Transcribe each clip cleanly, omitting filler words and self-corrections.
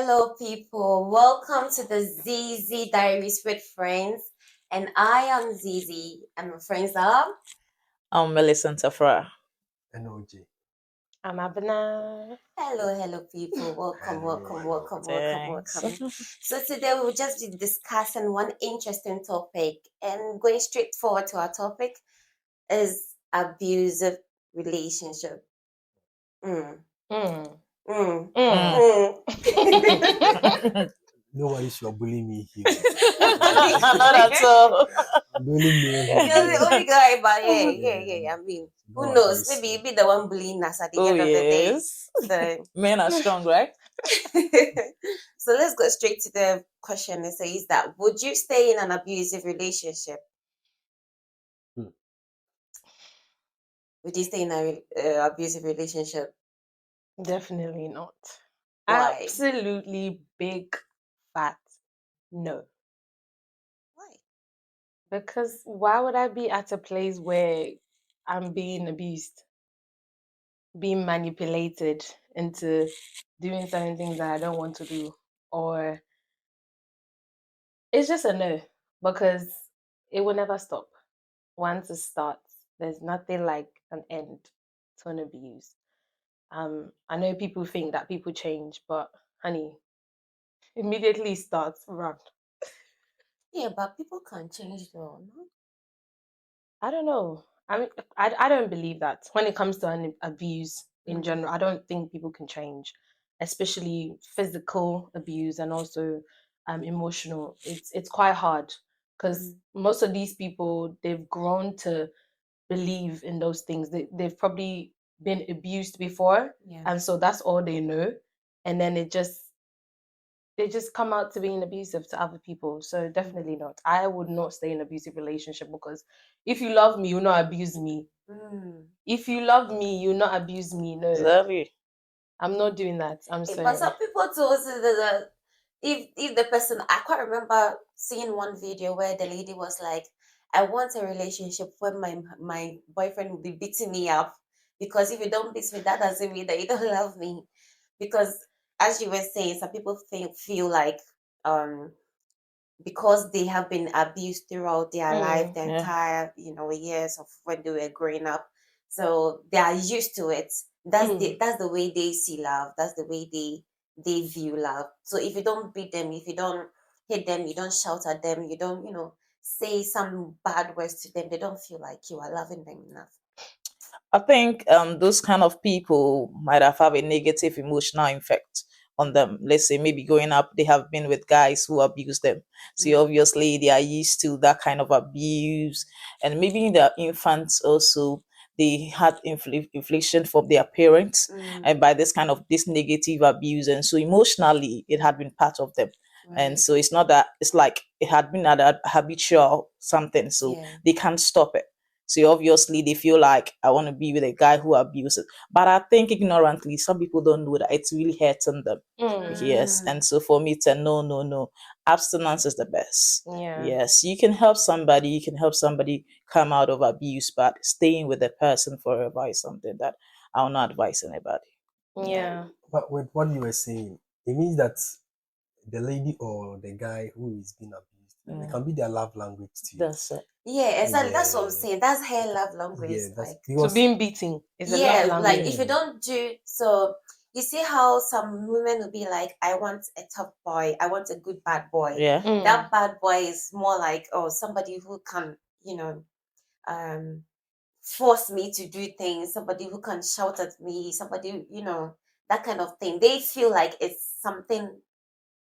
Hello, people. Welcome to the ZZ Diaries with Friends. And I am ZZ, and my friends are. I'm Millicent Afra. And OJ. I'm Abna. Hello, people. Welcome. Thanks. So today we will just be discussing one interesting topic, and going straight forward to our topic is abusive relationship. Mm. Mm. Mm. Mm. Mm. Nobody should bully me here. That's all. Bully me You're the here. only guy, but yeah. Yeah. I mean, No who knows? abuse. Maybe you be the one bullying us at the Oh end of the day. yes. So, Men are strong, right? so let's go straight to the question. It says that would you stay in an abusive relationship? Hmm. Would you stay in an abusive relationship? Definitely not. Why? Absolutely big fat no. Why? Because why would I be at a place where I'm being abused, being manipulated into doing certain things that I don't want to do? Or it's just a no, because it will never stop. Once it starts, there's nothing like an end to an abuse. I know people think that people change, but honey, immediately starts run. Yeah, but people can change though. No? I don't know. I mean, I don't believe that when it comes to an abuse in general. I don't think people can change, especially physical abuse and also emotional. It's quite hard because most of these people, they've grown to believe in those things. They've probably been abused before, Yeah. and so that's all they know, and then they just come out to being abusive to other people. So definitely not. I would not stay in an abusive relationship, because if you love me, you'll not abuse me. If you love me, you'll not abuse me. No, Exactly. I'm not doing that. I'm But sorry. some people told us that if the person, I quite remember seeing one video where the lady was like, I want a relationship where my boyfriend will be beating me up, because if you don't beat me, that doesn't mean that you don't love me. Because as you were saying, some people feel like because they have been abused throughout their life, the Yeah. entire years of when they were growing up, so they are used to it. That's the way they see love. That's the way they view love. So if you don't beat them, if you don't hit them, you don't shout at them, you don't say some bad words to them, they don't feel like you are loving them enough. I think those kind of people might have a negative emotional effect on them. Let's say maybe growing up they have been with guys who abuse them. So obviously they are used to that kind of abuse, and maybe in their infants also they had infliction from their parents and by this negative abuse, and so emotionally it had been part of them. And so it's not that, it's like it had been a habitual something, so they can't stop it. So obviously they feel like I want to be with a guy who abuses. But I think ignorantly, some people don't know that it's really hurting them. Yes. And so for me, it's a no. Abstinence is the best. Yeah. Yes. You can help somebody come out of abuse, but staying with the person forever is something that I will not advise anybody. Yeah. But with what you were saying, it means that the lady or the guy who is being abused, it can be their love language too. That's it. Yeah, exactly. That's what I'm saying. That's her love language. Yeah, that's like, because So being beaten is a love yeah, language. like if you don't do so, you see how some women will be like, I want a tough boy, I want a good bad boy. Yeah. That bad boy is more like, oh, somebody who can, force me to do things, somebody who can shout at me, somebody, that kind of thing. They feel like it's something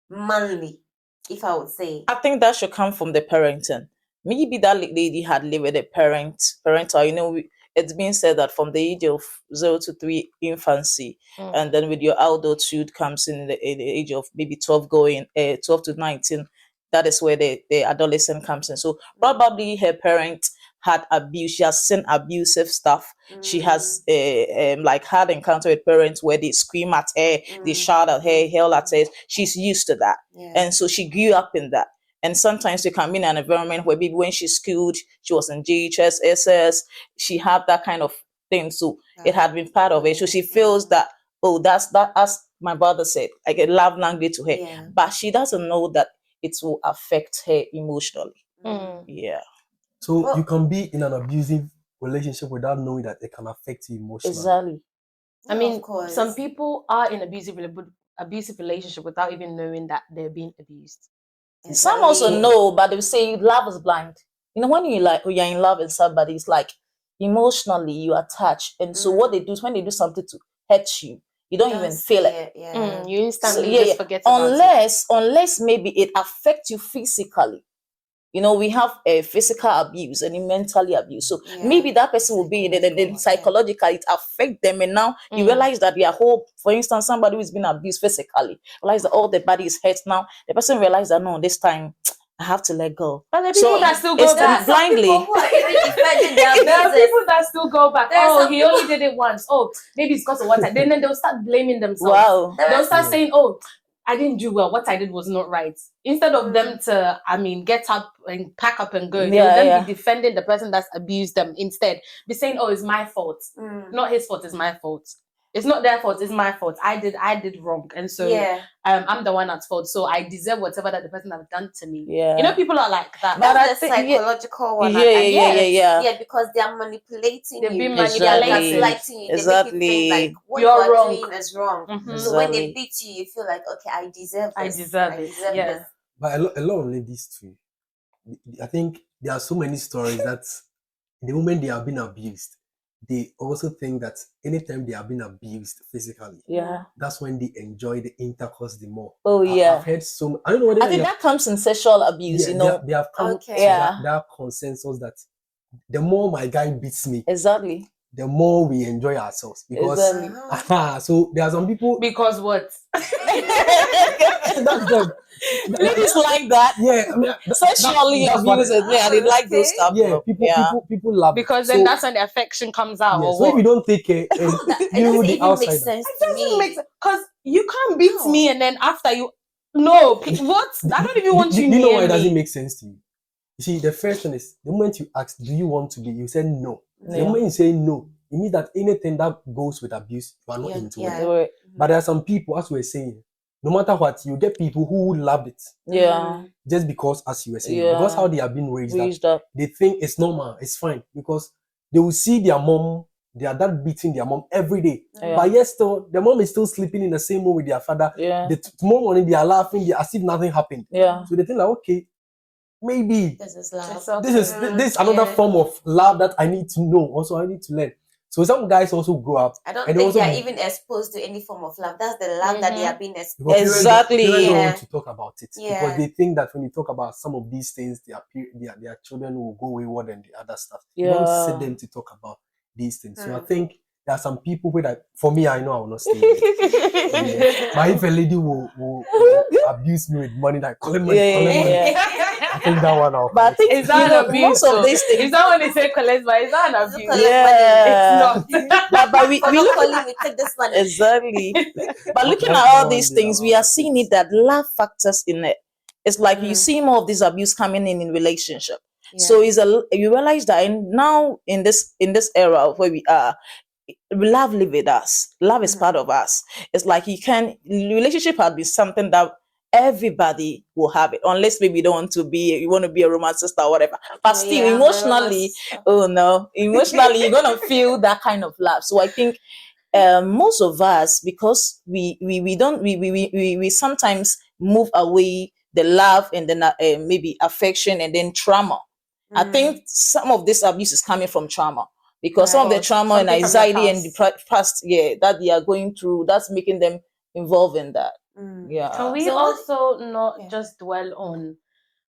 manly, if I would say. I think that should come from the parenting. Maybe that lady had lived with a parental, it's been said that from the age of 0 to 3 infancy, and then with your adulthood comes in the age of maybe 12 going 12 to 19, that is where the adolescent comes in. So probably her parent had abuse, she has seen abusive stuff. She has like had encounter with parents where they scream at her, they shout at her, yell at her. She's used to that. And so she grew up in that. And sometimes you can be in an environment where maybe when she's schooled, she was in GHS, SS, she had that kind of thing. So it had been part of it. So she feels that, oh, that's my brother said, like a love language to her, Yeah. but she doesn't know that it will affect her emotionally. Mm. Yeah, So Well- you can be in an abusive relationship without knowing that it can affect you emotionally. exactly. I Yeah, mean, of course. some people are in abusive relationship without even knowing that they're being abused. Some also Exactly. know, but they will say love is blind. You know, when you're in love with somebody, it's like emotionally you attach, and so what they do is when they do something to hurt you, you don't even feel it. Yeah. You instantly Yeah, just yeah. forget about it. Unless maybe it affects you physically. You know, we have a physical abuse and a mentally abuse. So Yeah. maybe that person will be in it, and then psychologically it affects them, and now you realize that their whole, for instance, somebody who's been abused physically, realize that all the body is hurt. Now the person realizes that no, this time I have to let go. But the people that still go it's back, blindly. Some people who are even defending their there are abusers. people that still go back. There are Oh, some he only did it once. Oh, maybe it's because of one time. Then they'll start blaming themselves. Wow. They'll start saying, "Oh, I didn't do well. What I did was not right." Instead of them to, get up and pack up and go, they will then be defending the person that's abused them. Instead, be saying, "Oh, it's my fault. Not his fault. It's my fault. It's not their fault. It's my fault. I did wrong, and so I'm the one at fault. So I deserve whatever that the person have done to me." Yeah. You know, people are like that. But That's I the think- psychological one. Yeah. Because they are manipulating They've you. been They are manipulated. gaslighting you. They make you Exactly. think like what You're you are wrong. doing is wrong. Mhm. So when they Exactly. beat you, you feel like, okay, I deserve I this. deserve it. Yeah. this. But a lot of ladies too. I think there are so many stories that the moment they are being abused, they also think that anytime they are being abused physically, Yeah. that's when they enjoy the intercourse the more. Oh, yeah. I've heard I don't know whether I think that comes in sexual abuse, you know. they have come Okay. to Yeah. that consensus that the more my guy beats me, Exactly. the more we enjoy ourselves. Because Exactly. so there are some people Because what? that's them. Ladies like that. Yeah, I mean, Sexually that's what- abused. Yeah, they like those Okay. stuff. Yeah, people love Because it. then So, that's when the affection comes out. yeah, Or so what? if you don't take care, and It you doesn't the even make outsider. sense It to doesn't me. make sense because you can't beat No. me and then after you. No, what? I don't even want you You know near why it doesn't me. make sense to you? You see, the first thing is the moment you ask, "Do you want to be?" You say no. The Yeah. moment you say no, it means that anything that goes with abuse, you are not Yeah, into yeah. it. They were- But there are some people, as we were saying, no matter what, you get people who love it Yeah. just because, as you were saying, Yeah. because how they have been raised, that Raised up. they think it's normal, it's fine, because they will see their mom, their dad beating their mom every day. Yeah. But yet still, the mom is still sleeping in the same room with their father. Yeah. Tomorrow morning they are laughing, they as if nothing happened. Yeah. So they think like, okay, maybe This is love. It's okay. this is another form of love that I need to know. Also, I need to learn. So some guys also grow up. I don't and think also they are even exposed to any form of love. That's the love that they are being because exposed to. Exactly. Parents don't Yeah. want to talk about it Yeah. because they think that when you talk about some of these things, their children will go wayward and the other stuff. You don't Yeah. sit them to talk about these things. So I Mm. think there are some people where that for me, I know I will not stay with it. But if a lady will abuse me with money, like collect money, collect money, I think that one I'll But I think Is that you know, an abuse? most of though? these things. Is that when they say collect, but is that an abuse? Collect Yeah. It's not. but we For look not calling me, take this money. exactly. But looking That's at the all one these they things, we allow are seeing it that love factors in it. It's like you Mm. see more of this abuse coming in relationship. Yeah. So you realize that now in this era where we are, love live with us. Love is part of us. It's like relationship has been something that everybody will have it, unless maybe you want to be a romanticist or whatever. But Oh, still, yeah, I'm a emotionally, emotionally, you're gonna feel that kind of love. So I think most of us, because we don't we sometimes move away the love and then maybe affection and then trauma. I think some of this abuse is coming from trauma because some of the Right. trauma and Something from your anxiety and past. past, that they are going through, that's making them involved in that. Yeah. Can we So- also not Yeah. just dwell on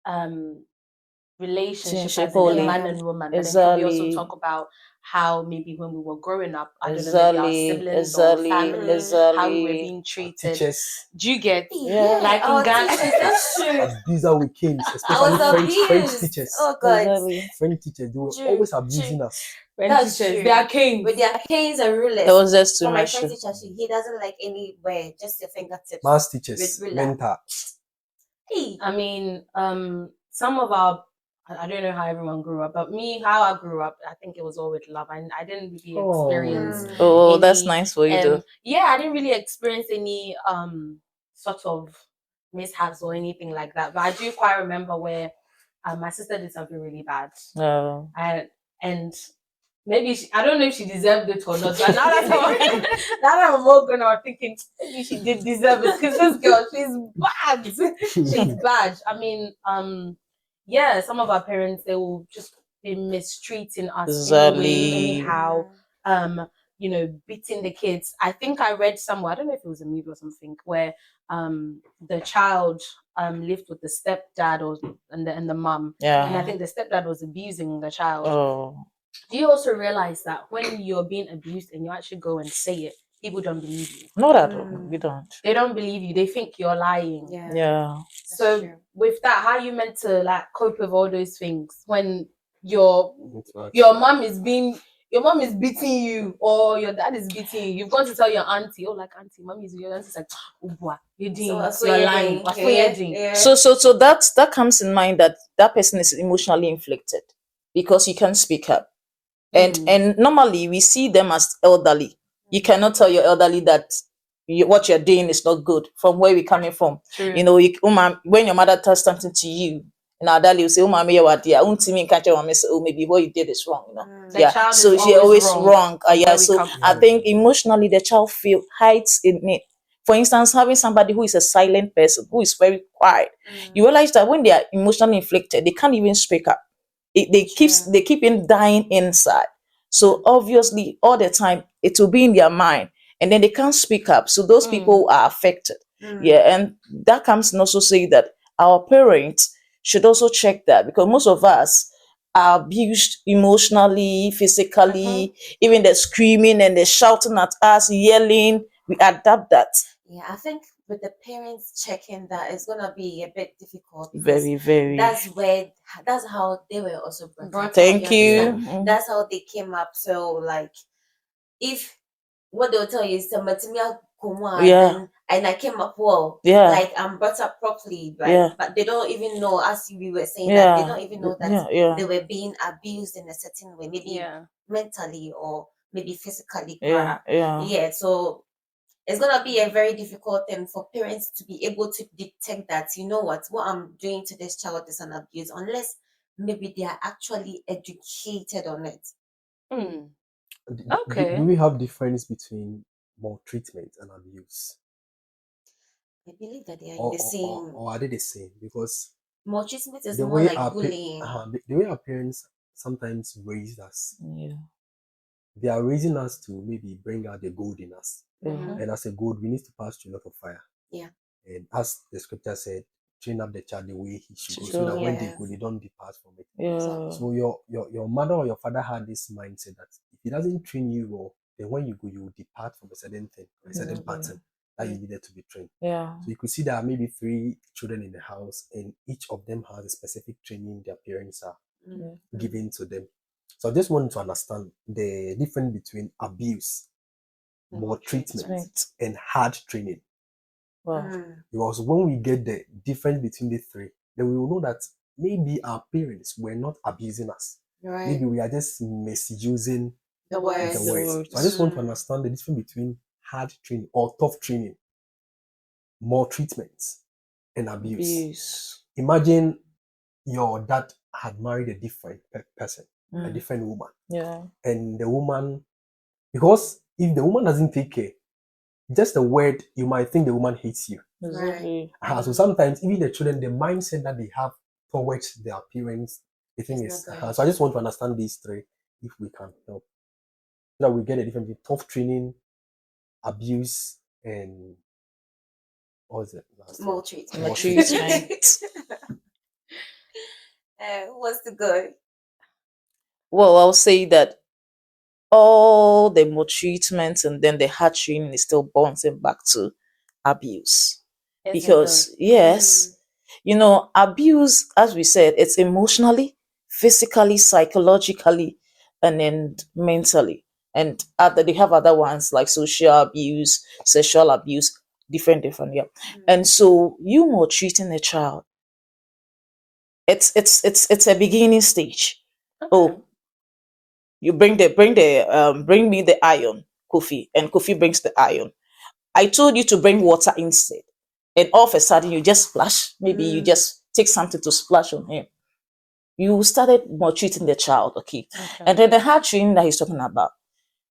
relationship Relationship as in a only. man and woman, but then can we also Exactly. talk about how maybe when we were growing up, I don't know, maybe our Exactly. siblings Exactly. or family, how we were Exactly. being treated. teachers, Do you get? Yeah. Like in our Ghana. teachers, that's true. abuser with canes, I especially was French abused. teachers. Oh God. Exactly. French teachers, they were True, always true. abusing us. When That's teachers, true. they are kings. With their canes and rulers. That was just too For my much. French teacher, he doesn't like anywhere, just your fingertips. Maths teachers, With ruler. mentor. Hey. I mean, some of our I don't know how everyone grew up, but me, how I grew up, I think it was all with love. I didn't really experience Oh, that's any nice for you though. yeah, I didn't really experience any sort of mishaps or anything like that. But I do quite remember where my sister did something really bad. Oh. And maybe I don't know if she deserved it or not. But now that now that I'm more grown, I'm thinking maybe she did deserve it because this girl, she's bad. She's bad. I mean, yeah, some of our parents, they will just be mistreating us in a way, Exactly. anyhow. You know, beating the kids. I think I read somewhere, I don't know if it was a movie or something, where the child lived with the stepdad or and the mum. And I Yeah. think the stepdad was abusing the child. Oh. Do you also realize that when you're being abused and you actually go and say it, people don't believe you? Not at all. We don't. They don't believe you. They think you're lying. Yeah. Yeah. So true. with that, how are you meant to like cope with all those things when your Interaction. mom is beating you or your dad is beating you? You've gone to tell your auntie, oh, like auntie, mommy is your auntie's like, oh boy, you're lying. Yeah. So that comes in mind that person is emotionally inflicted because you can't speak up. And normally we see them as elderly. You cannot tell your elderly that what you're doing is not good from where we're coming from. True. You know, when your mother does something to you, and elderly will say, "Oh, mommy, what dear? Oh, maybe what you did is wrong." You know, The yeah. child So is she always always wrong wrong. from Yeah. where we So come I from. think emotionally the child hides in it. For instance, having somebody who is a silent person, who is very quiet, you realize that when they are emotionally inflicted, they can't even speak up. They keep in dying inside. So obviously, all the time it will be in their mind, and then they can't speak up. So those people are affected. Yeah, and that comes and also say that our parents should also check that because most of us are abused emotionally, physically, even the screaming and the shouting at us, yelling. We adapt that. Yeah, I think with the parents checking that it's gonna be a bit difficult because Very, very. that's how they were also brought up. Thank you. Understand? That's how they came up. So like if what they'll tell you is the Yeah. then and I came up well. Yeah. Like I'm brought up properly, like Yeah. but they don't even know, as we were saying, that they Yeah. don't even know that Yeah. they were being abused in a certain way, maybe Yeah. mentally or maybe physically. Yeah. Yeah. Yeah. So it's gonna be a very difficult thing for parents to be able to detect that, you know what I'm doing to this child is an abuse, unless maybe they are actually educated on it. Okay. Do we have difference between maltreatment and abuse? I believe that they are in Or, the or, same. or are they the same? Because Maltreatment is the more way like bullying. the way our parents sometimes raised us, Yeah. they are raising us to maybe bring out the gold in us. Mhm. And as a gold, we need to pass through a lot of fire. Yeah. And as the scripture said, train up the child the way he should go, Should so that go. when they Yes. go, they don't depart from it. Yeah. So your mother or your father had this mindset that if he doesn't train you well, then when you go, you will depart from a certain thing, a certain Exactly. pattern that you needed to be trained. Yeah. So you could see there are maybe 3 children in the house, and each of them has a specific training their parents are giving to them. So I just wanted to understand the difference between abuse, maltreatment, and hard training. Wow. Because when we get the difference between the 3, then we will know that maybe our parents were not abusing us. Right. Maybe we are just misusing The words. the words. So I just want to understand the difference between hard training or tough training, maltreatment, and abuse. Imagine your dad had married a different person, a different woman. Yeah. And the woman, because if the woman doesn't take care, just a word, you might think the woman hates you. Exactly. So sometimes even the children, the mindset that they have towards their parents, the thing It's is, not good. so I just want to understand these 3 if we can help. So that we get a difference between tough training, abuse, and what was it? Last one? Maltreatment. Maltreatment. What's the good? Well, I'll say that all the maltreatment and then the hard training is still bouncing back to abuse. Because yes, abuse, as we said, it's emotionally, physically, psychologically, and then mentally. And they have other ones like social abuse, sexual abuse, different, yeah. And so you maltreating a child, it's a beginning stage. Okay. Oh, you bring me the iron, Kofi, and Kofi brings the iron. I told you to bring water instead, and all of a sudden you just splash. Maybe you just take something to splash on him. You started maltreating the child, okay? Okay. And then the hard training that he's talking about.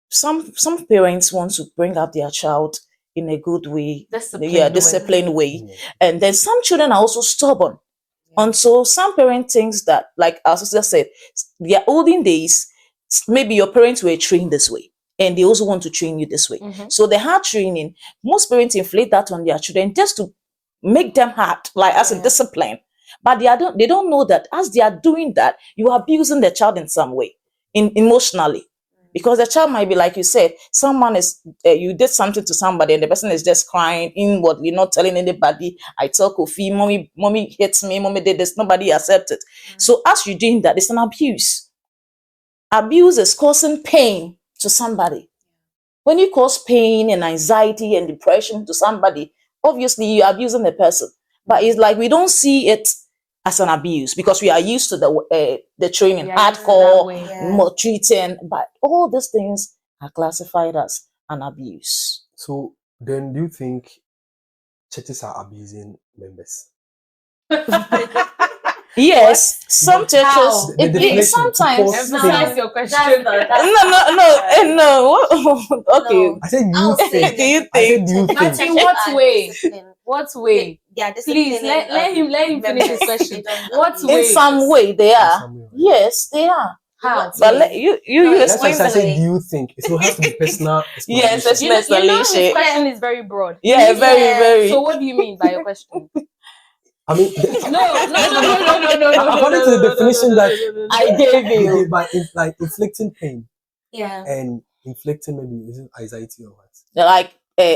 Some parents want to bring up their child in a good way, disciplined way, and then some children are also stubborn. And so some parents thinks that, like our sister said, their olden days, maybe your parents were trained this way, and they also want to train you this way. So the hard training, most parents inflate that on their children just to make them hard, like as a discipline. But they don't know that as they are doing that, you are abusing the child in some way, emotionally. Because the child might be, like you said, someone is, you did something to somebody and the person is just crying inwardly, not telling anybody. I tell Kofi, mommy hits me, mommy did this, nobody accepted. So as you're doing that, it's an abuse. Abuse is causing pain to somebody. When you cause pain and anxiety and depression to somebody, obviously you're abusing the person. But it's like we don't see it as an abuse because we are used to the training, hardcore, maltreating, but all these things are classified as an abuse. So then, do you think churches are abusing members? Yes, some churches. Sometimes. Emphasize your question. No. Okay. I said, you think? Do you I said, think? do you But think? in what way? What way? Please Please let him finish his question. What In way? some way, they are. some way, right? Yes, they are. How? But you That's why explain I said, that. do you think? So it has to be personal. Yes, explanation. You know his question is very broad. Yeah, very. So what do you mean by your question? I mean, No. according to the definition that I gave you. by like inflicting pain Yeah. and inflicting maybe is it anxiety or what? Like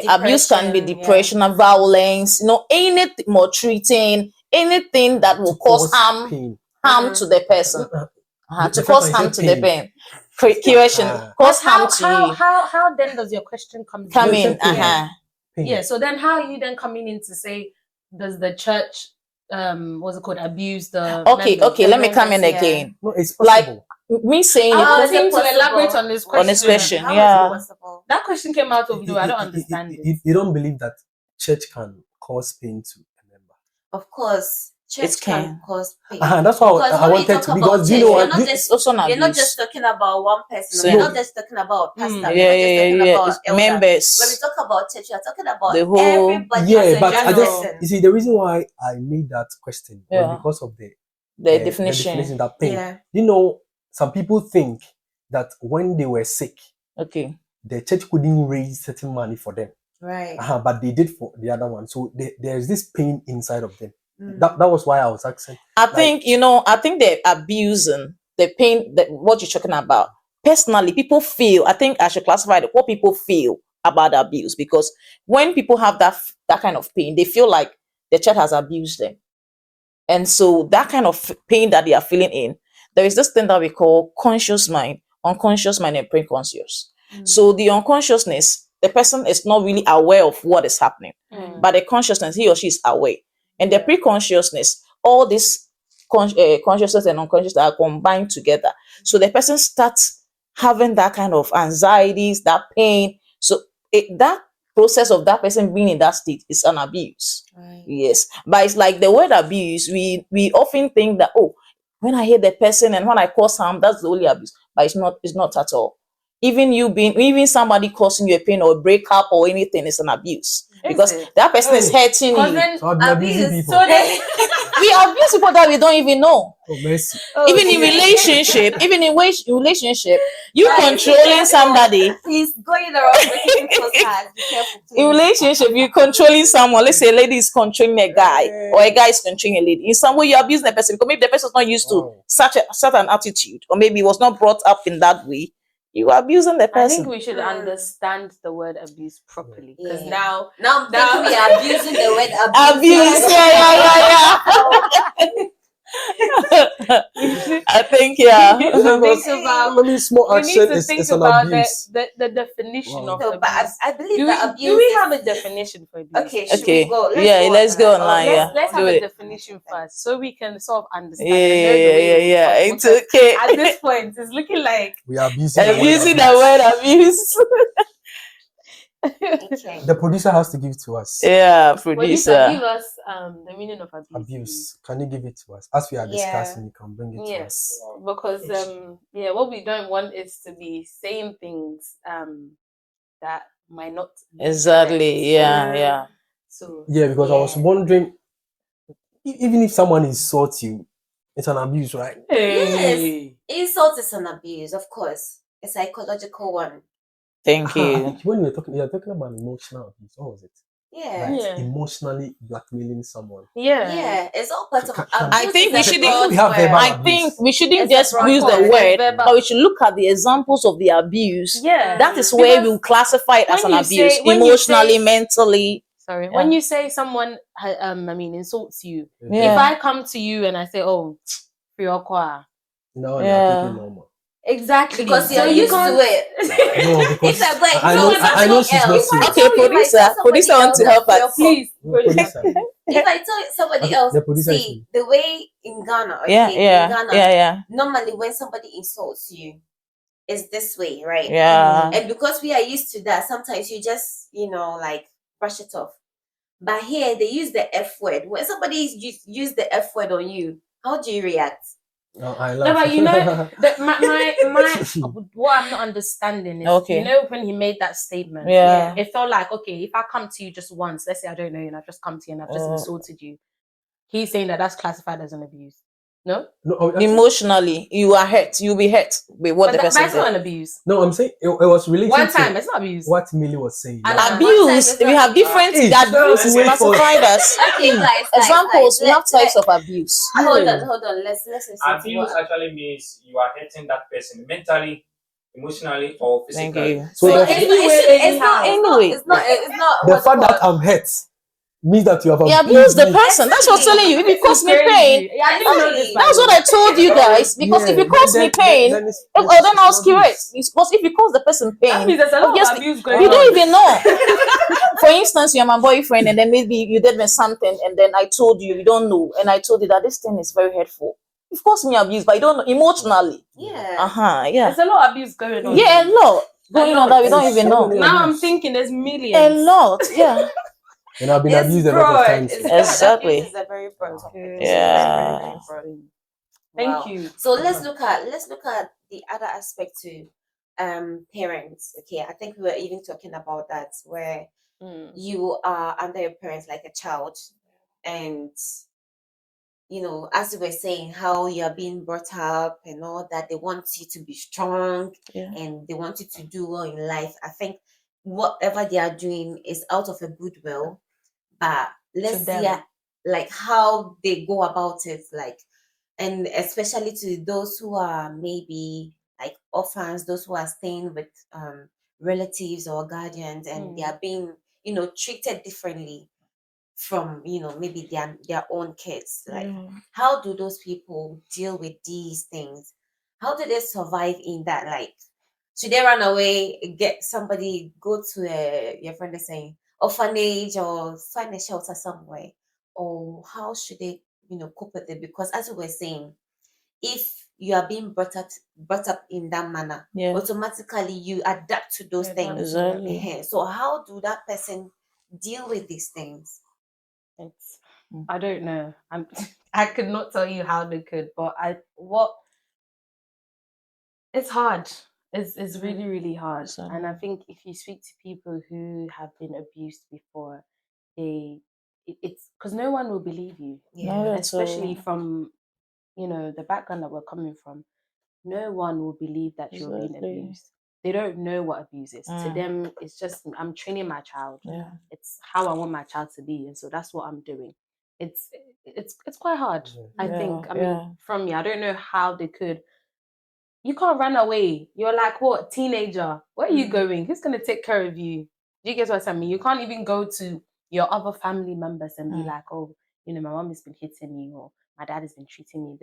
abuse can be Depression, depression and violence, anything, maltreating, anything that will cause harm to the person. To cause harm to the pain. Creation, cause harm to you. How then does your question come in? Pain. Yeah, so then how are you then coming in to say, does the church what's it called, abuse the Okay, members? let me come in again. No, it's possible. Like me saying I want it him to elaborate on this question. on this question. How Yeah. is it possible? That question came out of nowhere. I don't understand it. You don't believe that church can cause pain to a member? Of course, church can cause pain. That's why Because I when we wanted talk to, about because you church, know we're what? not just also an we're not abuse. just talking about one person. So- We're not just talking about pastor. Yeah, We're not just talking about elder. members. When we talk about church, we're talking about The whole- everybody. Yeah, as a but I general just, person. you see, the reason why I made that question was Yeah. because of the definition. that pain. Yeah. You know, some people think that when they were sick, Okay. the church couldn't raise certain money for them. Right. But they did for the other one. So there's this pain inside of them. Mm. That was why I was asking. I think they're abusing the pain, that what you're talking about. Personally, people feel, I think I should classify it, what people feel about abuse, because when people have that kind of pain, they feel like the church has abused them. And so that kind of pain that they are feeling in, there is this thing that we call conscious mind, unconscious mind, and preconscious. So the unconsciousness, the person is not really aware of what is happening, but the consciousness, he or she is aware. And the preconsciousness, all this consciousness and unconsciousness are combined together. So the person starts having that kind of anxieties, that pain. So that process of that person being in that state is an abuse. Right. Yes. But it's like the word abuse, we often think that, oh, when I hear the person and when I cause harm, that's the only abuse. But it's not at all. Even somebody causing you a pain or a breakup or anything is an abuse. Because that person is hurting you. So I'll be abusing people. We abuse people that we don't even know. Oh, mercy. Even in relationship, relationship, you controlling somebody. Please go in the wrong way. People's hearts. Be careful. Please. In relationship, you're controlling someone. Let's say a lady is controlling a guy, or a guy is controlling a lady. In some way, you're abusing the person because maybe the person is not used to such an attitude, or maybe was not brought up in that way. You are abusing the I person. think we should understand the word abuse properly, because now I'm thinking we are abusing the word Abuse, abuse. yeah. I think, yeah. We need to think Because about. maybe small We need action to think is an about abuse. the definition Wow. of No, but abuse. I believe Do that do abuse we is have a definition for abuse? okay. Should Okay. we go? Yeah, let's go online. Oh, Yeah, Let's have do a it. definition first, so we can sort of understand Yeah, and know the way yeah. of- It's because okay. at this point, it's looking like We are abusing the word Abusing the abuse. word abuse. Okay. The producer has to give it to us. Yeah, producer, give producer. us the meaning of abuse. Abuse. Can you give it to us? As we are Yeah. discussing, you can bring it to Yes, us. because what we don't want is to be saying things that might not be correct. Exactly. Yeah, yeah. So Yeah, because I was Yeah. wondering, even if someone insults you, it's an abuse, right? Yes. Insult is an abuse, of course. A psychological one. Thank I you. think when you're talking about emotional abuse, what was it? Yeah. Like Yeah. emotionally blackmailing someone. Yeah. It's all part of Can- abuse. I think we is a shouldn't- broad we have word. verbal I abuse. think we shouldn't It's a just broad use the word. word, Verbal. but we should look at the examples of the abuse. Yeah. That is where Because we'll classify it as when an you abuse, say- when you emotionally, say- mentally. Sorry, Yeah. when you say someone insults you, Yeah. if I come to you and I say, "Oh, Fiokwa," No, Yeah. they're taking normal. exactly, Because so you're you used to can't. it. No, because If I go, I no, know if I I know tell she's not else, safe. Okay, if I producer. tell somebody Producer want to else help that us. Please, No, producer. producer. if I tell somebody Okay, else, the producer is see the way in Ghana, Yeah, okay, in yeah, Ghana, yeah. normally when somebody insults you, it's this way, right? Yeah. And because we are used to that, sometimes you just, like brush it off. But here they use the F word. When somebody use the F word on you, how do you react? No, I No, love. but you know that my what I'm not understanding is, Okay. you know, when he made that statement, Yeah. it felt like, okay, if I come to you just once, let's say I don't know you and I've just come to you and I've just insulted you, he's saying that that's classified as an abuse. No, No, I think- Emotionally, you are hurt. You'll be hurt with what the but person that's not did. an abuse. no, I'm saying it was related One to time, it's not abuse. what Millie was saying. And Like, One time Abuse. it's We not have different. Hey, The abuse is wait for- classified as Okay, guys. examples. We have let- types of abuse. Hold on. Let's listen to Abuse what. actually means you are hurting that person mentally, emotionally, or Thank physically. you. So So the, it's not the what fact you that call- I'm hurt means that you have You abused abuse the me. person. That's what's telling you. If it causes me Crazy. pain, Yeah, I didn't know this. by that's the what way. I told you guys. Because if Yeah, it causes me pain, then it's then I'll abuse. screw it. Because if it causes the person That pain, means there's a lot of obviously, abuse going you on. don't even know. For instance, you're my boyfriend, and then maybe you did me something, and then I told you don't know, and I told you that this thing is very hurtful. Of course, me abuse, but I don't know emotionally. Yeah. Yeah. There's a lot of abuse going on. Yeah, a lot going on that we don't There's even so know. many Now I'm abuse. thinking there's millions. A lot. Yeah. And I've been It's abused a lot of broad. times. Exactly. Abuse is a very broad topic. It's Yeah. very broad. Thank Wow. you. So let's look at the other aspect too. Parents. Okay, I think we were even talking about that where you are under your parents like a child, and as we were saying, how you're being brought up and all that, they want you to be strong Yeah. and they want you to do well in life. I think whatever they are doing is out of a goodwill, but let's them. see like how they go about it, like, and especially to those who are maybe like orphans, those who are staying with relatives or guardians, and they are being treated differently from maybe their own kids. Like, how do those people deal with these things? How do they survive in that? Like, should they run away, get somebody, go to your friend is saying orphanage, or find a shelter somewhere, or how should they cope with it? Because as we were saying, if you are being brought up in that manner, Yeah. automatically you adapt to those things. Exactly. So how do that person deal with these things? I don't know. I could not tell you how they could, but it's hard. It's really, really hard. And I think if you speak to people who have been abused before, it's because no one will believe you. No, Especially from the background that we're coming from. No one will believe that you're being Exactly. abused. They don't know what abuse is. To them, it's just I'm training my child. Yeah. It's how I want my child to be, and so that's what I'm doing. It's quite hard. I think. I mean, from me, I don't know how they could. You can't run away. You're like what, teenager? Where are you going? Who's gonna take care of you? Do you get what I mean? You can't even go to your other family members and be like, oh, my mom has been hitting me, or my dad has been treating me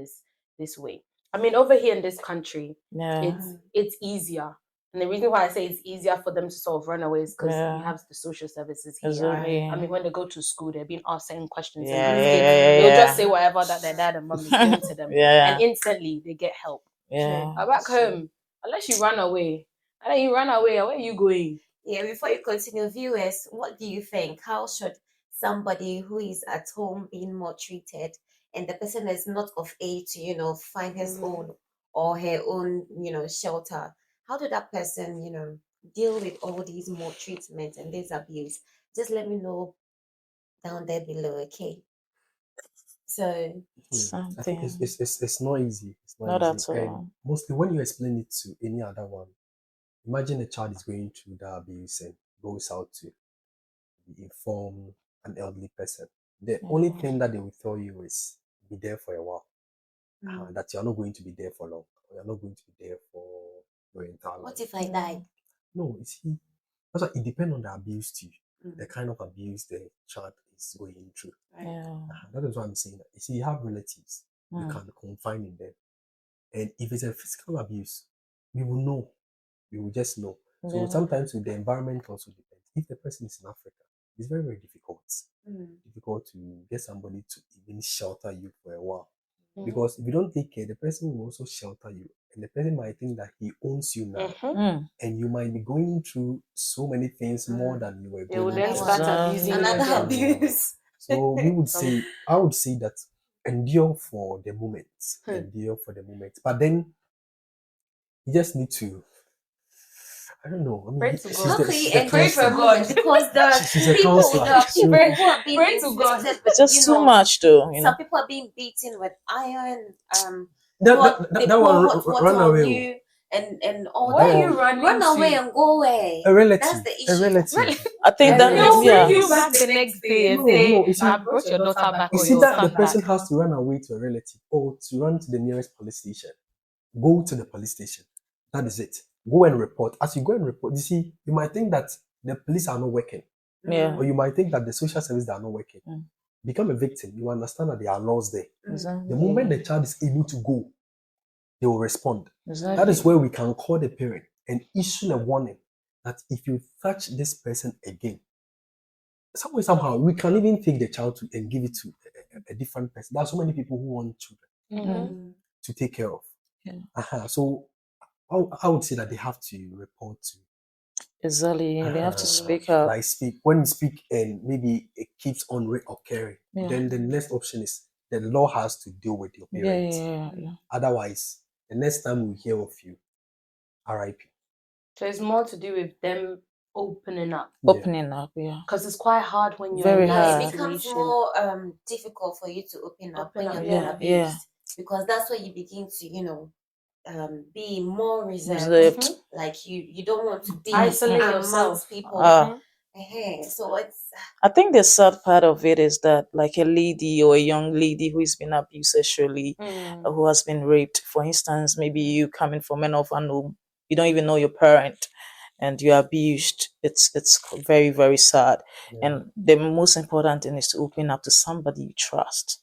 this way. I mean, over here in this country, Yeah. it's easier. And the reason why I say it's easier for them to sort of run away is because Yeah. you have the social services here. Exactly. I mean, when they go to school, they're being asked certain questions, Yeah, and these yeah, kids, yeah, they'll yeah. just say whatever that their dad and mum is doing to them, Yeah. and instantly they get help. Yeah. But back home, unless you run away, and then you run away, where are you going? Yeah, before you continue, viewers, what do you think? How should somebody who is at home being more treated and the person is not of age to, find his own or her own, shelter, how do that person, deal with all these more treatment and this abuse? Just let me know down there below, okay? So, I think Something. it's not easy. It's not Not easy. at all. And mostly when you explain it to any other one, imagine a child is going through that abuse and goes out to inform an elderly person. The only thing that they will tell you is be there for a while. That you're not going to be there for long. Or you're not going to be there for your entire life. what if I die? No, you see, that's why it depends on the abuse too. The kind of abuse the child is going through. Yeah. That is what I'm saying. You see, you have relatives. You can confide in them. And if it's a physical abuse, we will know. We will just know. So sometimes with the environment also depends. If the person is in Africa, it's very, very difficult. Difficult to get somebody to even shelter you for a while. Because if you don't take care, the person will also shelter you. And the person might think that he owns you now. And you might be going through so many things more than you were They will going then through. start abusing you Another again. abuse. So I would say that endure for the moment. Endure for the moment. But then you just need to, I don't know. I mean, Pray to she's God. How the- can you she's the enjoy for counselor. God? Because there are She's a people, counselor. there are people So- who are being Pray to God. inflicted with, It's just too much though, some people are being beaten with iron, That they one pour hot water run on away. you and all Why that. are you running? Run away and go away. A relative. That's the A issue. relative. I think that They'll means, yeah. bring you back the next day and say, No, you see- I brought your daughter back You or see your that the son person back. has to run away to a relative or to run to the nearest police station. Go to the police station. That is it. Go and report. As you go and report, you see, you might think that the police are not working. Yeah. Or you might think that the social services are not working. Become a victim. You understand that there are laws there. Exactly. The moment the child is able to go, they will respond. Exactly. That is where we can call the parent and issue a warning that if you touch this person again, somehow, we can even take the child and give it to a different person. There are so many people who want children to take care of. Yeah. So I would say that they have to report to. Exactly. They have to speak up. Like speak. When you speak and maybe it keeps on occurring, then the next option is the law has to deal with your parents. Yeah. Otherwise, the next time we hear of you, RIP. So it's more to do with them opening up. Opening up, yeah. Because it's quite hard when you're Very in hard. that It becomes situation. more difficult for you to open up when you're being Yeah, abused. yeah. Because that's where you begin to, be more reserved. Reserved. Like you don't want to be Isolate amongst yourself. people. So it's I think the sad part of it is that, like a lady or a young lady who has been abused sexually, who has been raped, for instance, maybe you coming from an orphan home, you don't even know your parent, and you're abused. It's very, very sad. And the most important thing is to open up to somebody you trust.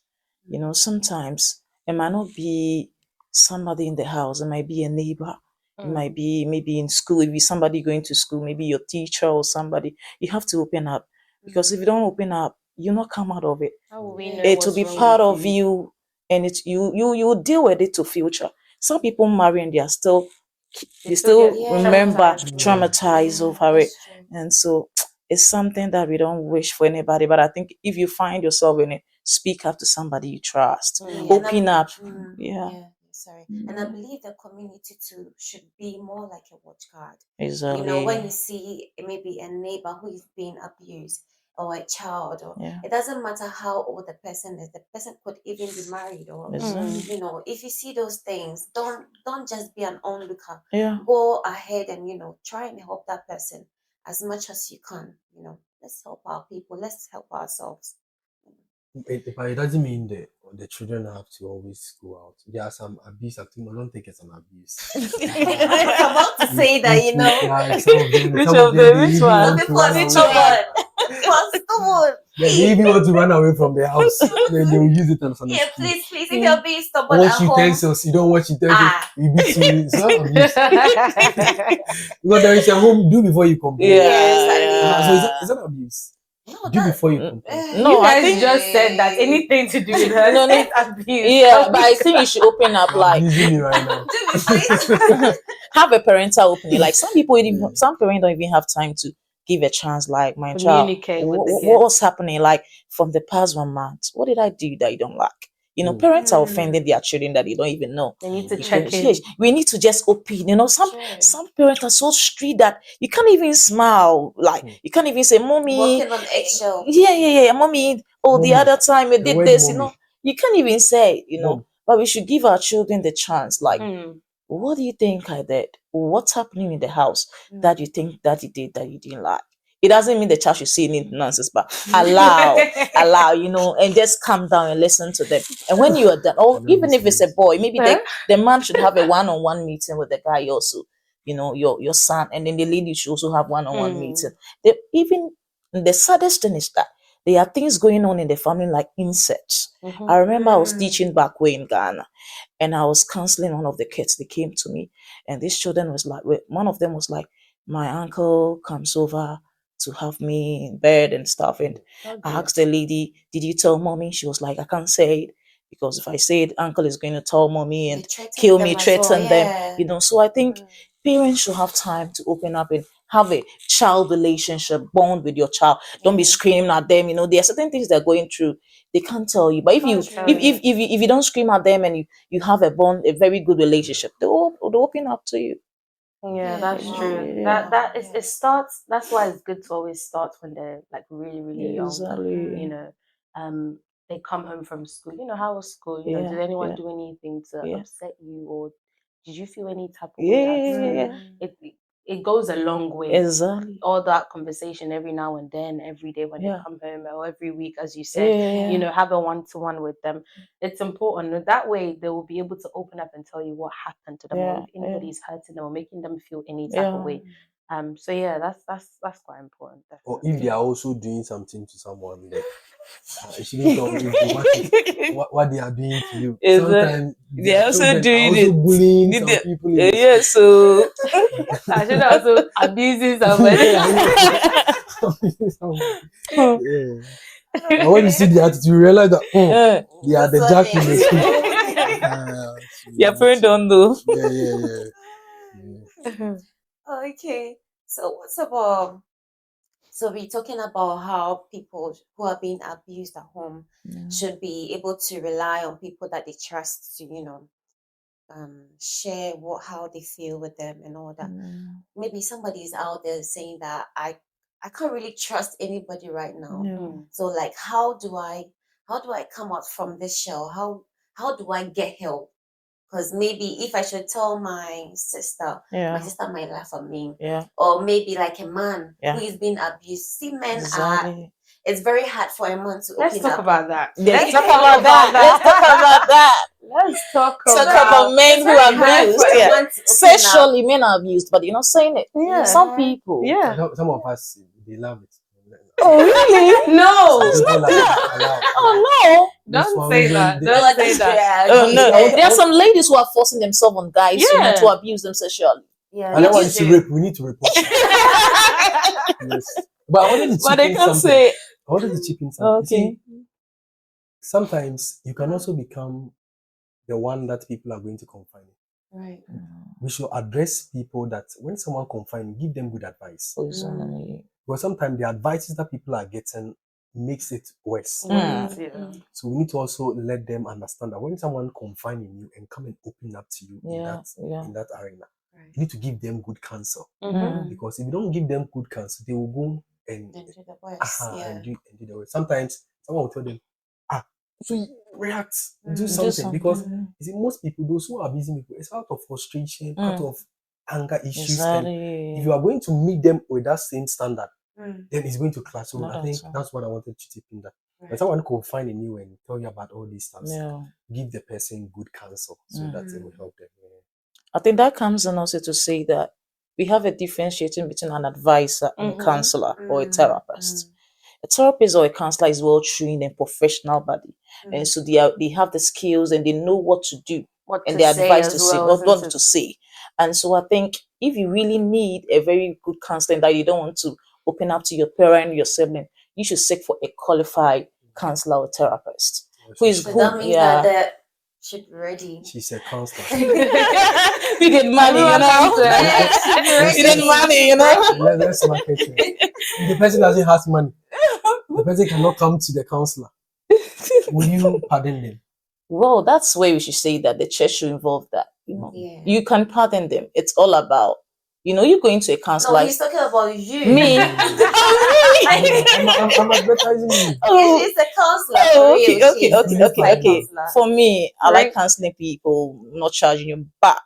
Sometimes it might not be somebody in the house, it might be a neighbor. It might be maybe in school, if it's somebody going to school, maybe your teacher or somebody. You have to open up, because if you don't open up, you'll not come out of it. How will we know It will what's be wrong part with of you, and it's you deal with it to future. Some people marry and they are still They they still still get remember traumatized. traumatized over it, that's true. and so it's something that we don't wish for anybody. But I think if you find yourself in it, speak up to somebody you trust. Open up. Yeah. Sorry. And I believe the community too should be more like a watch guard. Exactly. When you see maybe a neighbor who is being abused or a child, or Yeah. it doesn't matter how old the person is, the person could even be married, or Exactly. if you see those things, don't just be an onlooker. Yeah. Go ahead and try and help that person as much as you can. Let's help our people, let's help ourselves. But it doesn't mean the children have to always go out. There are some abuse. I don't think it's an abuse. I'm about to say that, Like some of them, Which some of of them? them, Which they one? even Some want people to are run away. stubborn. People are stubborn. Yeah, they even want to run away from the house. Then they will use it as an Yeah, excuse. please, if you're being stubborn Watch at home, utensils. You don't watch utensils. ah, We beat you. It's not abuse. Because there is a home. Do before you complain. Yes, So yeah. is that abuse? no, Do that before you complain. No, You I guys think just said that anything to do with her No, no. is abuse. yeah, but I think you should open up You're like abusing me right now. do before you. have a parental opening. Like some people, Yeah. some parents don't even have time to give a chance. Like my child, Communicate with the what's happening? Like from the past 1 month, what did I do that you don't like? Parents are offending their children that they don't even know. They need to Yeah. check in. Yes, we need to just open. Some Sure. some parents are so strict that you can't even smile. Like you can't even say, "Mommy." Walking on eggshell. Yeah, mommy. Oh, the Mommy. other time you The did word this. mommy. You can't even say. Mommy. But we should give our children the chance. Like, Mm. what do you think I did? What's happening in the house that you think that you did that you didn't like? It doesn't mean the child should say any nonsense, but allow, and just calm down and listen to them. And when you are done, or even if it's a boy, maybe the man should have a one-on-one meeting with the guy also, your son, and then the lady should also have one-on-one meeting. Even the saddest thing is that there are things going on in the family like incest. I remember I was teaching back way in Ghana, and I was counseling one of the kids. They came to me, and these children was like, one of them was like, my uncle comes over to have me in bed and stuff. And I asked the lady, did you tell mommy? She was like, I can't say it because if I say it, uncle is going to tell mommy and kill me, threaten them. So I think parents should have time to open up and have a child relationship, bond with your child. Don't be screaming at them. There are certain things they're going through. They can't tell you. But if you don't scream at them and you have a bond, a very good relationship, they'll open up to you. Yeah, that's true. Yeah. It starts. That's why it's good to always start when they're like really, really young. Exactly. They come home from school. How was school? Yeah, Did anyone yeah. do anything to Yeah. upset you, or did you feel any type of way at school? Yeah. It goes a long way. Exactly. All that conversation every now and then, every day when they Yeah. come home, or every week, as you said, have a one-to-one with them. It's important. That way, they will be able to open up and tell you what happened to them, or if anybody's hurting them or making them feel any type of way. So yeah, that's quite important. Or Definitely. if they are also doing something to someone, then you shouldn't tell me what they are doing to you. Sometimes they are also children doing are also it. bullying some people. In Yeah, so I should also abusing somebody. Yeah. And when you see the attitude, you realize that they are the jack in the school. your friend don't know. Yeah. Okay. So what's about? So we're talking about how people who are being abused at home should be able to rely on people that they trust to, share how they feel with them and all that. Maybe somebody's out there saying that I can't really trust anybody right now. So like how do I come out from this shell? How do I get help? Because maybe if I should tell my sister might laugh at me. Yeah. Or maybe like a man Yeah. who is being abused. See, men Exactly. it's very hard for a man to Let's open talk up. about that. Let's talk about that. Let's talk Talk about about men who very are hard abused. for a Yeah. man to open up. Sexually, men are abused, but you're not saying it. Yeah. Some people. Yeah. Some of us, they love it. Oh really? No. Some people allow. Oh no. Don't say that. They- Don't say that. Oh no. There are some ladies who are forcing themselves on guys to abuse them sexually. Yeah, And that one you is do. rape. We need to report. Yes. But I wanted to But chip they in can't something. say. I wanted to chip in something. Okay. See, sometimes you can also become the one that people are going to confine in. Right. We should address people that when someone confine, give them good advice. Because sometimes the advices that people are getting makes it worse. So we need to also let them understand that when someone confine in you and come and open up to you in that arena, you need to give them good counsel. Because if you don't give them good counsel, they will go and do the worst. and do the worst. Sometimes someone will tell them, so you react, do something. Because you see, most people, those who are abusing people, it's out of frustration, out of anger issues. And if you are going to meet them with that same standard, then it's going to clash. So I think that's what I wanted to tip in that. When someone confine in you and tell you about all these stuff, give the person good counsel so that it will help them. I think that comes in also to say that we have a differentiating between an advisor and a counselor or a therapist. a therapist or a counselor is well trained and professional body, and so they have the skills and they know what to do What and to they say advise to as say well, what isn't it? to say. And so I think if you really need a very good counseling that you don't want to open up to your parent, your sibling, you should seek for a qualified counselor or therapist who is So who, that means that the should be ready. She's a counselor. we need money, Everyone comes to Let's- we need money, Let's market it. If the person doesn't have money, the person cannot come to the counselor. Will you pardon them? Well, that's where we should say that the church should involve that. Yeah. You can pardon them. It's all about, you're going to a No, counselor. he's talking about you. Me. I'm advertising you. Oh, She's a counselor. oh, for real. She's a certified okay. counselor. For me, I like Right. counseling people, not charging you, but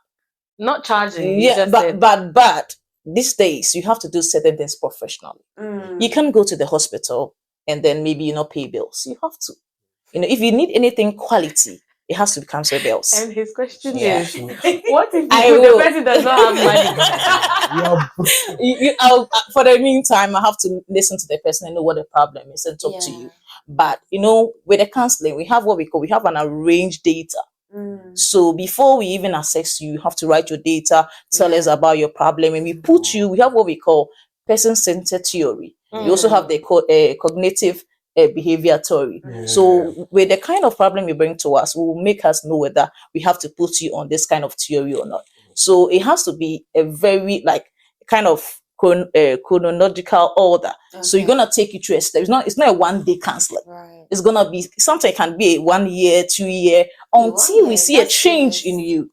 Not charging. You yeah, just but said. but these days you have to do certain things professionally. You can't go to the hospital and then maybe pay bills. You have to. If you need anything quality, it has to be council bills. And his question Yeah. is, what if I the will. person does not have money? For the meantime, I have to listen to the person and know what the problem is and talk to you. But with the counseling, we have we have an arranged data. So before we even assess you, you have to write your data, tell us about your problem, and we have what we call person-centered theory. We also have the cognitive behavior theory. So with the kind of problem you bring to us, will make us know whether we have to put you on this kind of theory or not. So it has to be a very kind of chronological order. So you're gonna take you through a step. It's not a 1 day counseling. Right. It's gonna be something. It can be a 1 year, 2 year, until we see a change in you.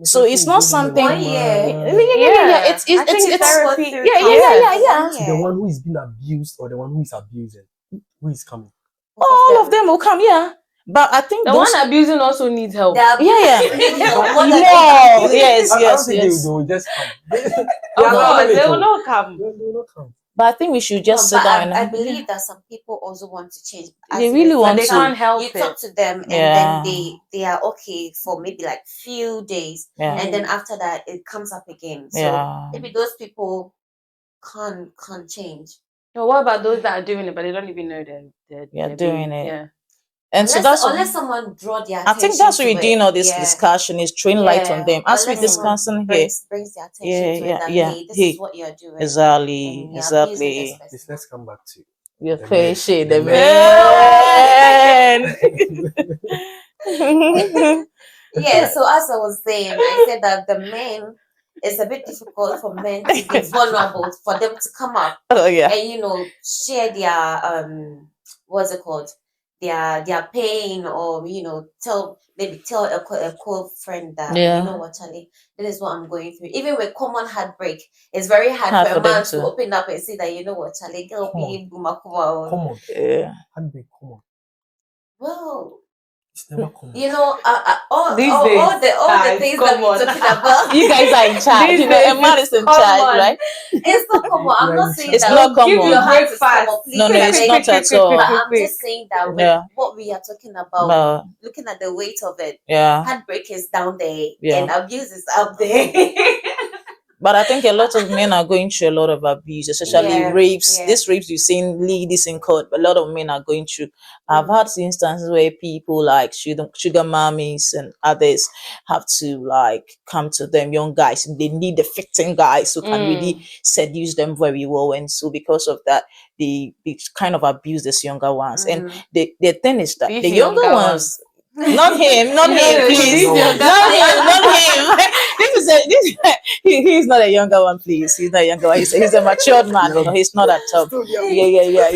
So it's not something. 1 year. Yeah. It's I think it's therapy. yeah. To the one who is being abused or the one who is abusing, who is coming? All of them will come, yeah. But I think The those, one abusing also needs help. yeah. More Yes, I don't think yes. they will just come. They Of are course, not they will coming. not come. They will not come. But I think we should just sit but down. I believe that some people also want to change. They As really you want They to. can't help You it. talk to them and Yeah. then they are okay for maybe like few days, Yeah. and then after that it comes up again. So Yeah. maybe those people can't change. Well, what about those that are doing it, but they don't even know they're doing being, it. Yeah. And so that's Unless someone draw their I attention. think that's what to we're doing it. all this Yeah. discussion is throwing light on them. As we're Unless someone discussing here. brings their attention to it that Yeah. hey, this Hey, is what you're doing. exactly. and you're abusing Exactly. this person. Let's come back to We're the patient, men. the man. Yeah, so as I was saying, I said that the men, it's a bit difficult for men to be vulnerable, for them to come up Oh yeah. and share their what's it called, their pain, or tell a cool friend that Yeah. you know what, Charlie, this is what I'm going through. Even with common heartbreak, it's very hard Hard for for a them man to- to open up and say that you know what, Charlie, girl, Come on. be buma kuma. Come on. Yeah. Heartbreak, come on. Well, It's never common. all These all days, the things that come we're on. talking about. You guys are in charge. These A days, man is in come charge, on. right? It's not common. I'm not saying It's that. not Give common. your heart to Breakfast. someone, please. No, it's take not it. at all. But I'm just saying that with Yeah. what we are talking about, No. looking at the weight of it, Yeah. heartbreak is down there Yeah. and abuse is up there. But I think a lot of men are going through a lot of abuse, especially Yeah, rapes. yeah. These rapes you've seen ladies in court, but a lot of men are going through. I've had instances where people like sugar mommies and others have to come to them, young guys, and they need the fitting guys who can really seduce them very well. And so because of that, they kind of abuse these younger ones. And the thing is that These the younger younger ones, not him, not him, please. These younger- Not him. He's not a younger one, please. He's not a younger one. He's a matured man. He's not at all. Yeah.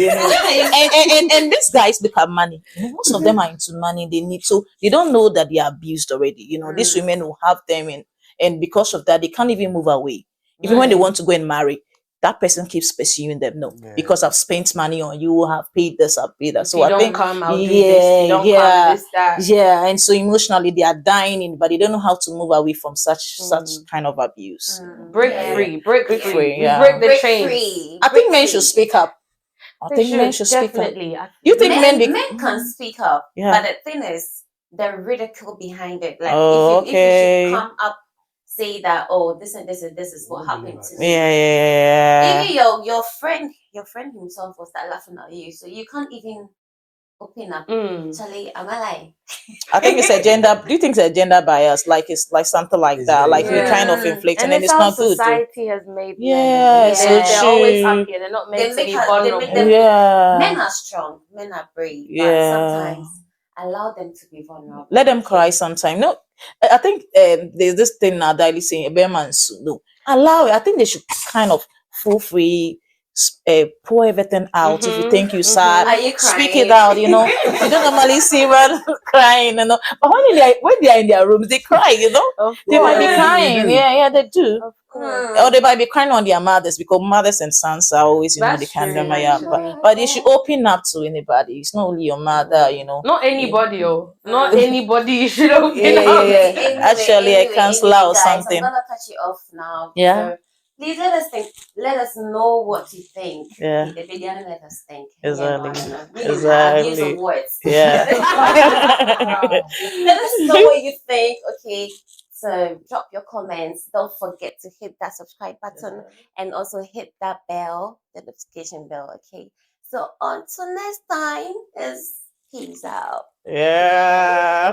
And these guys look at money. Most of them are into money. They don't know that they are abused already. These women will have them, and because of that, they can't even move away. Even when they want to go and marry, that person keeps pursuing them. No, because I've spent money on you, I've paid this, I've paid that. So you I don't think, come, I'll do this. You don't come, this, that. yeah, and so emotionally they are dying, but they don't know how to move away from such kind of abuse. Break free. Yeah. Break the Break chains. free. I think men Break should free. speak up. I think men should speak up. Definitely. You think men Men can speak up, Yeah. but the thing is the ridicule behind it. Like Oh, if you okay. should come up say that, oh, this and this and this is what happened to me. Yeah. Even your friend himself will start laughing at you, so you can't even open up. Charlie, am I lying? I think it's a gender. Do you think it's a gender bias? Like it's like something like It's that. very Like we're kind of bad. inflicting, And and it's it's how not good. society has made Yeah, men. so They're always true. happy and they're not meant to They be make vulnerable. them. Yeah. Men are strong, men are brave, but Yeah. sometimes allow them to be vulnerable. Let them cry okay? sometime. No, I think there's this thing now that is saying, no, allow it. I think they should kind of full free, pour everything out. If you think you sad, Are you speak it crying? out. You know, you don't normally see men crying. You know, but when they are in their rooms, they cry. You know, Of they might be course. crying. do. Yeah, they do. Of course. Or they might be crying on their mothers because mothers and sons are always, you know, That's they can true, yeah. actually. But they should open up to anybody. It's not only your mother, you know. Not anybody, not anybody you should open Yeah, up. yeah. Actually, a counselor or guys, something. I'm gonna cut you off now. Yeah. So please let us know what you think. Yeah. The video, let us think. Exactly. Abuse of words. Yeah. Let us know what you think. Okay. So drop your comments. Don't forget to hit that subscribe button and also hit that bell, the notification bell. Okay. So until next time, is peace out. Yeah.